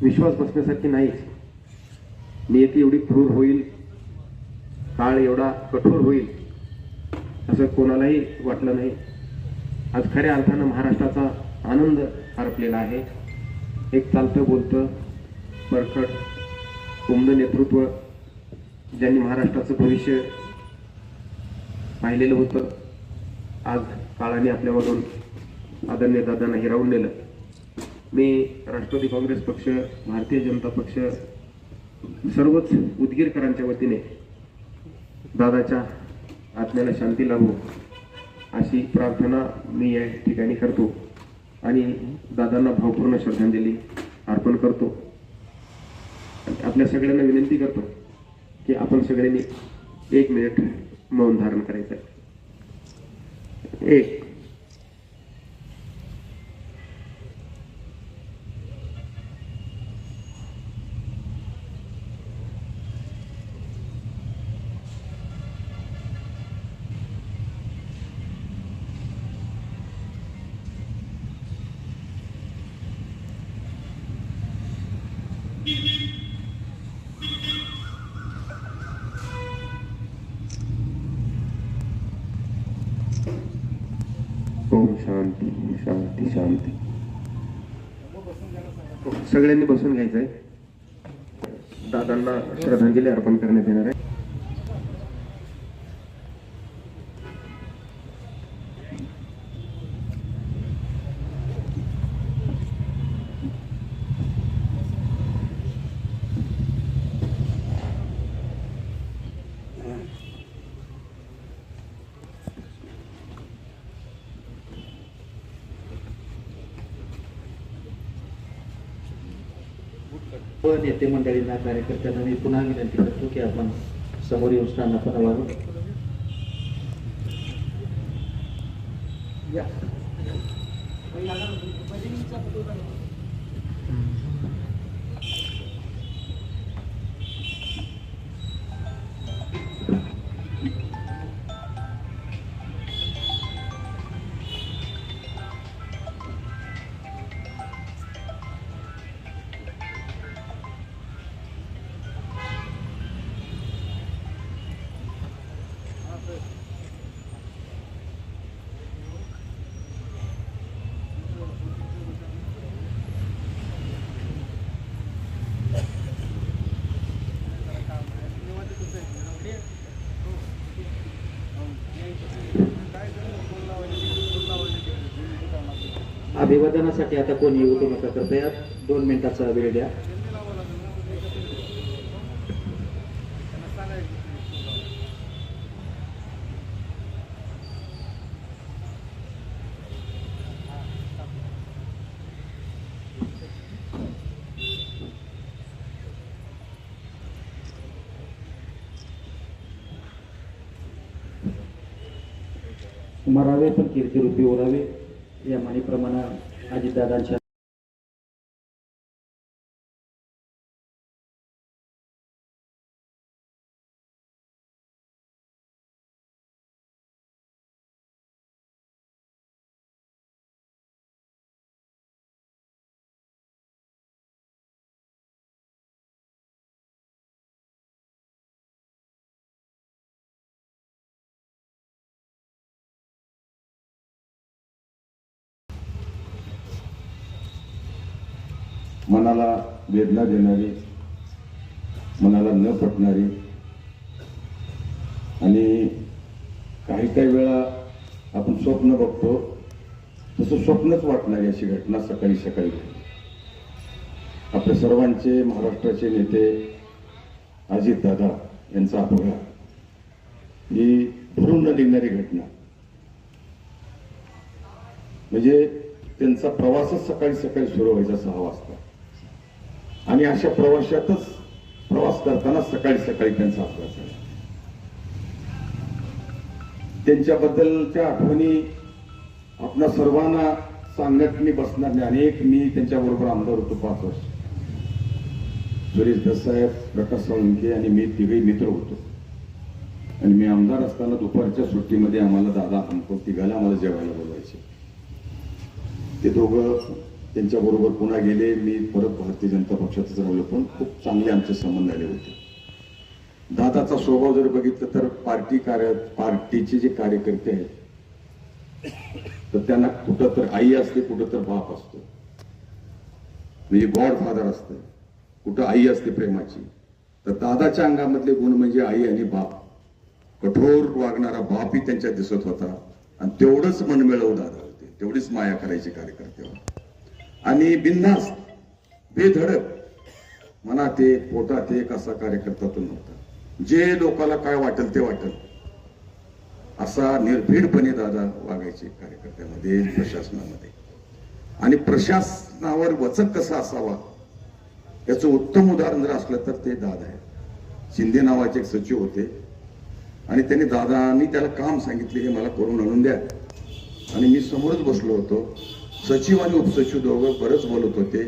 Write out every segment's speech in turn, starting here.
विश्वास बसण्यासारखी नाहीच. नियती एवढी क्रूर होईल, काळ एवढा कठोर होईल असं कोणालाही वाटलं नाही. आज खऱ्या अर्थानं महाराष्ट्राचा आनंद हरपलेला आहे. एक चालतं बोलतं परखड उमद नेतृत्व ज्यांनी महाराष्ट्राचं भविष्य पाहिलेलं होतं, आज काळाने आपल्यामधून आदरणीय दादांना हिरावून नेलं. मी राष्ट्रवादी काँग्रेस पक्ष, भारतीय जनता पक्ष, सर्वच उदगीरकरांच्या वतीने दादाच्या आत्म्याला शांती लाभो अशी प्रार्थना मी या ठिकाणी करतो आणि दादांना भावपूर्ण श्रद्धांजली अर्पण करतो. आपल्या सगळ्यांना विनंती करतो की आपण सगळ्यांनी 1 मिनिट मौन धारण करायचं. एक ओम शांती शांती शांती. सगळ्यांनी बसून घ्यायचंय. दादांना श्रद्धांजली अर्पण करण्यात येणार आहे. नेते मंडळींना, कार्यकर्त्यांना मी पुन्हा विनंती करतो की आपण समोर येऊन स्थानापन्न व्हावं. अभिवादनासाठी आता कोणी येऊ नका करता यात 2 मिनिटाचा वेळ द्या. मरावे पण कीर्तिरूपी ओरावे या म्हणीप्रमाणे अजितदादांच्या मनाला वेदना देणारी, मनाला न पटणारी आणि काही काही वेळा आपण स्वप्न बघतो तसं स्वप्नच वाटणारी अशी घटना सकाळी सकाळी आपल्या सर्वांचे महाराष्ट्राचे नेते अजितदादा यांचा अपघात ही भरून न निघणारी घटना. म्हणजे त्यांचा प्रवासच सकाळी सकाळी सुरू व्हायचा 6 वाजता आणि अशा प्रवास करताना सकाळी सकाळी त्यांचा अपघात झाला. त्यांच्याबद्दलच्या आठवणी आपल्या सर्वांना सांगण्यात मी बसणार नाही. अनेक मी त्यांच्याबरोबर आमदार होतो 5 वर्ष. सुरेश दसाहेब, प्रकाश साळुंखे आणि मी तिघही मित्र होतो आणि मी आमदार असताना दुपारच्या सुट्टीमध्ये आम्हाला दादा तिघाला आम्हाला जेवायला बोलवायचे. ते दोघं त्यांच्याबरोबर पुन्हा गेले. मी परत भारतीय जनता पक्षातच राहिलो, पण खूप चांगले आमचे संबंध आले होते. दादाचा स्वभाव जर बघितलं तर पार्टीचे जे कार्यकर्ते आहेत तर त्यांना कुठं तर आई असते, कुठं तर बाप असतो, म्हणजे गॉडफादर असतं. कुठं आई असते प्रेमाची, तर दादाच्या अंगामधले गुण म्हणजे आई आणि बाप. कठोर वागणारा बापही त्यांच्यात दिसत होता आणि तेवढंच मनमिळव दादा होते, तेवढीच माया करायची कार्यकर्त्यावर. आणि बिनधास्त बेधडक मनात एक पोटात एक असा कार्यकर्ता तो नव्हता. जे लोकाला काय वाटेल ते वाटेल असा निर्भीडपणे दादा वागायचे कार्यकर्त्यामध्ये, प्रशासनामध्ये. आणि प्रशासनावर वचक कसा असावा याचं उत्तम उदाहरण जर असलं तर ते दादा आहे. शिंदे नावाचे एक सचिव होते आणि त्यांनी दादांनी त्याला काम सांगितले, हे मला करून आणून द्या. आणि मी समोरच बसलो होतो. सचिव आणि उपसचिव दोघं बरंच बोलत होते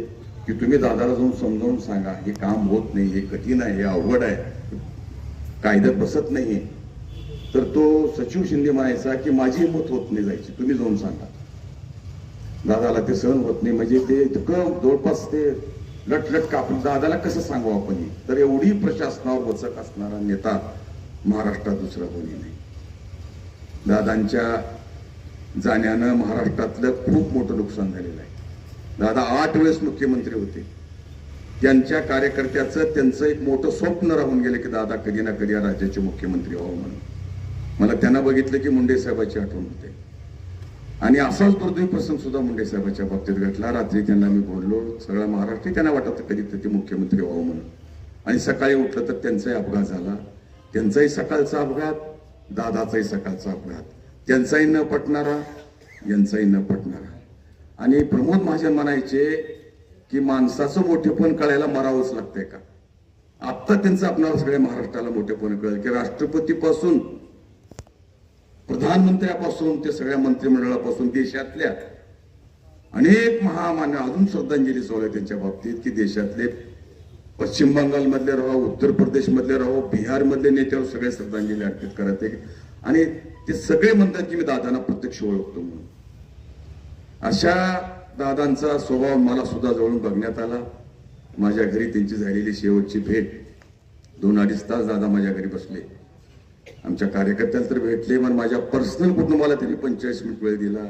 की तुम्ही दादाला जाऊन समजावून सांगा, हे काम होत नाही, हे कठीण आहे, हे अवघड आहे, कायद्यात बसत नाही. तर तो सचिव शिंदे म्हणायचा की माझी हिंमत होत नाही जायची, तुम्ही जाऊन सांगा. दादाला ते सहन होत नाही, म्हणजे ते इतकं जवळपास ते लटलट कापून दादाला कसं सांगू आपण. तर एवढी प्रशासनावर वचक असणारा नेता महाराष्ट्रात दुसरा कोणी नाही. दादांच्या जाण्यानं महाराष्ट्रातलं खूप मोठं नुकसान झालेलं आहे. दादा 8 वेळेस मुख्यमंत्री होते. त्यांच्या कार्यकर्त्याचं त्यांचं एक मोठं स्वप्न राहून गेलं की दादा कधी ना कधी या राज्याचे मुख्यमंत्री व्हावं म्हणून. मला त्यांना बघितलं की मुंडे साहेबांची आठवण होते. आणि असाच दुर्दैवी प्रसंग सुद्धा मुंडे साहेबांच्या बाबतीत घडला. रात्री त्यांना मी बोललो, सगळा महाराष्ट्र त्यांना वाटत कधीतरी ते मुख्यमंत्री व्हावं म्हणून. आणि सकाळी उठलं तर त्यांचाही अपघात झाला. त्यांचाही सकाळचा अपघात, दादाचाही सकाळचा अपघात. त्यांचाही न पटणारा, यांचाही न पटणारा. आणि प्रमोद महाजन म्हणायचे की माणसाचं मोठेपण कळायला मरावंच लागतंय का. आत्ता त्यांचं आपणाला सगळ्या महाराष्ट्राला मोठेपण कळलं की राष्ट्रपतीपासून, प्रधानमंत्र्यापासून ते सगळ्या मंत्रिमंडळापासून देशातल्या अनेक महामान्य अजून श्रद्धांजली सोहळा त्यांच्या बाबतीत की देशातले पश्चिम बंगाल मधले राहो, उत्तर प्रदेश मधले राहो, बिहार मधले नेत्यावर सगळे श्रद्धांजली अर्पित करत आहे. आणि ते सगळे म्हणतात की मी दादांना प्रत्यक्ष ओळखतो म्हणून. अशा दादांचा स्वभाव मला सुद्धा जवळून बघण्यात आला. माझ्या घरी त्यांची झालेली शेवटची भेट, 2-2.5 तास दादा माझ्या घरी बसले. आमच्या कार्यकर्त्याला तर भेटले, पण माझ्या पर्सनल कुटुंबाला त्यांनी 45 मिनिट वेळ दिला.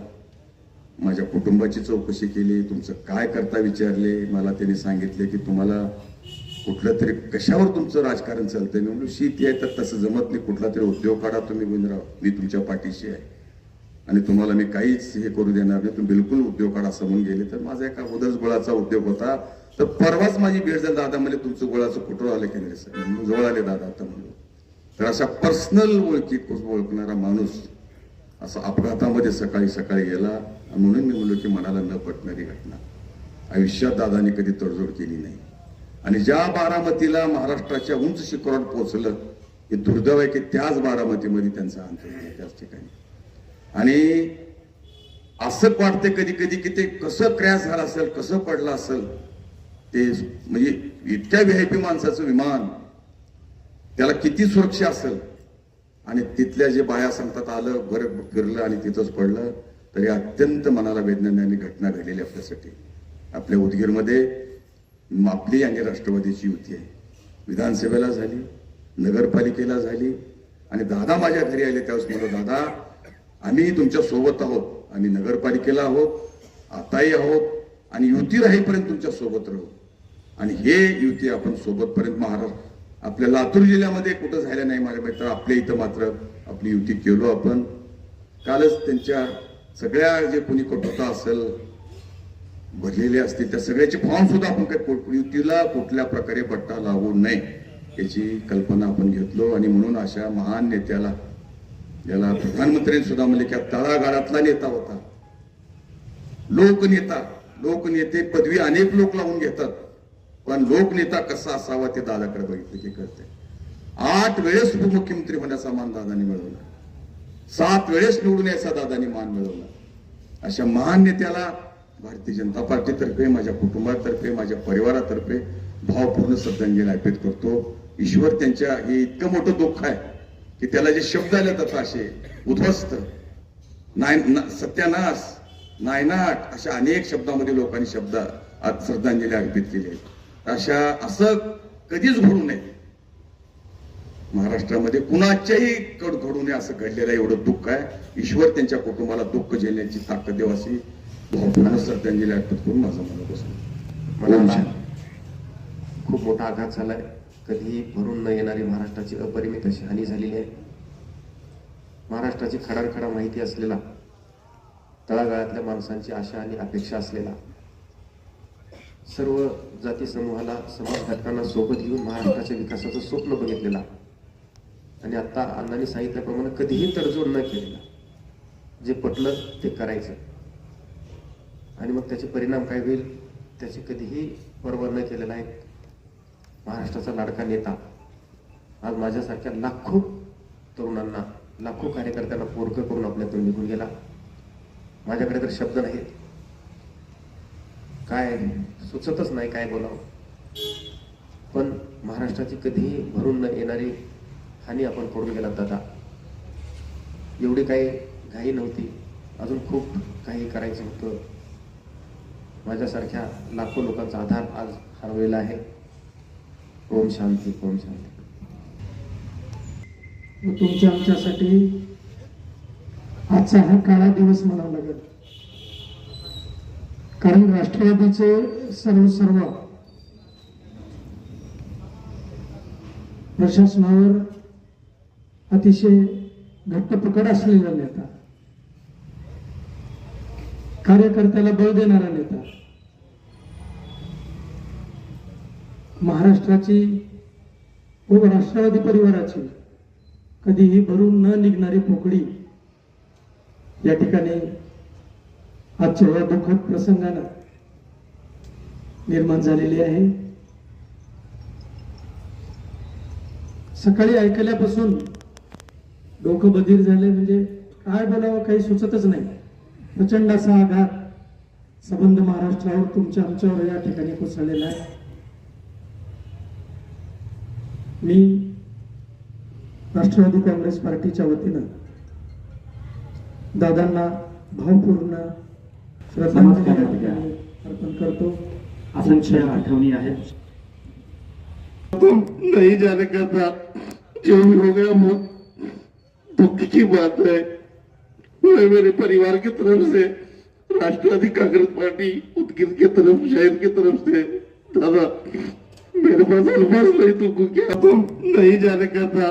माझ्या कुटुंबाची चौकशी केली, तुमचं काय करता विचारले. मला त्यांनी सांगितले की तुम्हाला कुठलं तरी कशावर तुमचं राजकारण चालतंय. मी म्हणलो शेती आहे तर तसं जमत नाही, कुठला तरी उद्योग काढा तुम्ही गुंजराव, मी तुमच्या पाठीशी आहे आणि तुम्हाला मी काहीच हे करू देणार नाही, तुम्ही बिलकुल उद्योग काढा असं म्हणून गेले. तर माझा एका उदस गुळाचा उद्योग होता. तर परवाच माझी भेट झाली. दादा म्हणजे तुमचं गुळाचं कुठं आलं की नाही सर, जवळ आले दादा आता म्हणलो. तर अशा पर्सनल ओळखणारा माणूस असा अपघातामध्ये सकाळी सकाळी गेला. म्हणून मी म्हणलो की मनाला न पटणारी घटना. आयुष्यात दादाने कधी तडजोड केली नाही. आणि ज्या बारामतीला महाराष्ट्राच्या उंच शिखरावर पोहोचलं, हे दुर्दैव आहे की त्याच बारामतीमध्ये त्यांचा अंत झाला, त्याच ठिकाणी. आणि असं वाटते कधी कधी की ते कसं क्रॅश झालं असेल, कसं पडलं असेल ते. म्हणजे इतक्या VIP माणसाचं विमान, त्याला किती सुरक्षा असेल. आणि तिथल्या जे बाया सांगतात आलं बरं फिरलं आणि तिथंच पडलं. तरी अत्यंत मनाला वेदनादायी घटना घडलेली आपल्यासाठी. आपल्या उदगीरमध्ये आपली आणि राष्ट्रवादीची युती आहे. विधानसभेला झाली, नगरपालिकेला झाली. आणि दादा माझ्या घरी आले त्यावेळेस म्हणलं, दादा आम्ही तुमच्या सोबत आहोत, आम्ही नगरपालिकेला आहोत, आताही आहोत आणि युती राहीपर्यंत तुमच्या सोबत राहू. आणि हे युती आपण सोबतपर्यंत महाराष्ट्र आपल्या लातूर जिल्ह्यामध्ये कुठं झालं नाही माझ्या मित्र, आपल्या इथं मात्र आपली युती केलो आपण. कालच त्यांच्या सगळ्या जे कोणी कटुता असेल भरलेले असतील त्या सगळ्याचे फॉर्म सुद्धा आपण काय युतीला कुठल्या प्रकारे बट्टा लागू नये याची कल्पना आपण घेतलो. आणि म्हणून अशा महान नेत्याला, ज्याला प्रधानमंत्र्यांनी सुद्धा म्हणले की तळागाळातला नेता होता, लोकनेता. लोकनेते पदवी अनेक लोक लावून घेतात, पण लोकनेता कसा असावा ते दादाकडे बघितलं की कळते. 8 वेळेस उपमुख्यमंत्री होण्याचा मान दादांनी मिळवला, 7 वेळेस निवडून यायचा दादांनी मान मिळवला. अशा महान नेत्याला भारतीय जनता पार्टीतर्फे, माझ्या कुटुंबातर्फे, माझ्या परिवारातर्फे भावपूर्ण श्रद्धांजली अर्पित करतो. ईश्वर त्यांच्या हे इतकं मोठं दुःख आहे की त्याला जे शब्द आले जातात असे उद्ध्वस्त, सत्यानाश, नायनाट अशा अनेक शब्दामध्ये लोकांनी शब्द आज श्रद्धांजली अर्पित केली आहे. असं कधीच घडू नये. महाराष्ट्रामध्ये कुणाच्याही घडू नये असं घडलेलं एवढं दुःख आहे. ईश्वर त्यांच्या कुटुंबाला दुःख झेलण्याची ताकद देव अशी भावपूर्ण श्रद्धांजली अर्पित करून माझं मला खूप मोठा आघात झालाय. कधीही भरून न येणारी महाराष्ट्राची अपरिमित अशी हानी झालेली आहे. महाराष्ट्राची खडानखडा माहिती असलेला, तळागाळातल्या माणसांची आशा आणि अपेक्षा असलेला, सर्व जाती समूहाला, समाज घटकांना सोबत घेऊन महाराष्ट्राच्या विकासाचं स्वप्न बघितलेला आणि आता अण्णांनी सांगितल्याप्रमाणे कधीही तडजोड न केलेला, जे पटलं ते करायचं आणि मग त्याचे परिणाम काय होईल त्याची कधीही पर्वा न केलेला आहे महाराष्ट्राचा लाडका नेता आज माझ्यासारख्या लाखो तरुणांना, लाखो कार्यकर्त्यांना पोरकं करून आपल्यातून निघून गेला. माझ्याकडे तर शब्द नाहीत, काय सुचतच नाही काय बोलावं. पण महाराष्ट्राची कधीही भरून न येणारी हानी आपण करून गेला दादा. एवढी काही घाई नव्हती, अजून खूप काही करायचं होतं. माझ्यासारख्या लाखो लोकांचा आधार आज हरवलेला आहे. ओम शांती, ओम शांती. तुमच्या आमच्यासाठी आजचा हा काळा दिवस म्हणावा लागेल. कारण राष्ट्रवादीचे सर्व प्रशासनावर अतिशय घट्ट पकड असलेला नेता, कार्यकर्त्याला बळ देणारा नेता, महाराष्ट्राची व राष्ट्रवादी परिवाराची कधीही भरून न निघणारी पोकळी या ठिकाणी आजच्या या दुःखद प्रसंगानं निर्माण झालेली आहे. सकाळी ऐकल्यापासून डोकं बधीर झाले, म्हणजे काय बोलावं काही सुचतच नाही. प्रचंड असा आघात संबंध महाराष्ट्रावर, तुमच्या आमच्यावर या ठिकाणी कोसळलेला आहे. मी राष्ट्रवादी काँग्रेस पार्टीच्या वतीनं दादांना भावपूर्ण श्रद्धांजली अर्पण करतो. असंख्य आठवणी आहेत. तुम नहीं जाने का था, जो भी हो गया वो दुख की बात है. मैं मेरे परिवार की तरफ से, राष्ट्रवादी कांग्रेस पार्टी उदगिर की तरफ, शहर की तरफ से, दादा मेरे पास अल्फाज नहीं तुमको क्या. तुम नहीं जाने का था,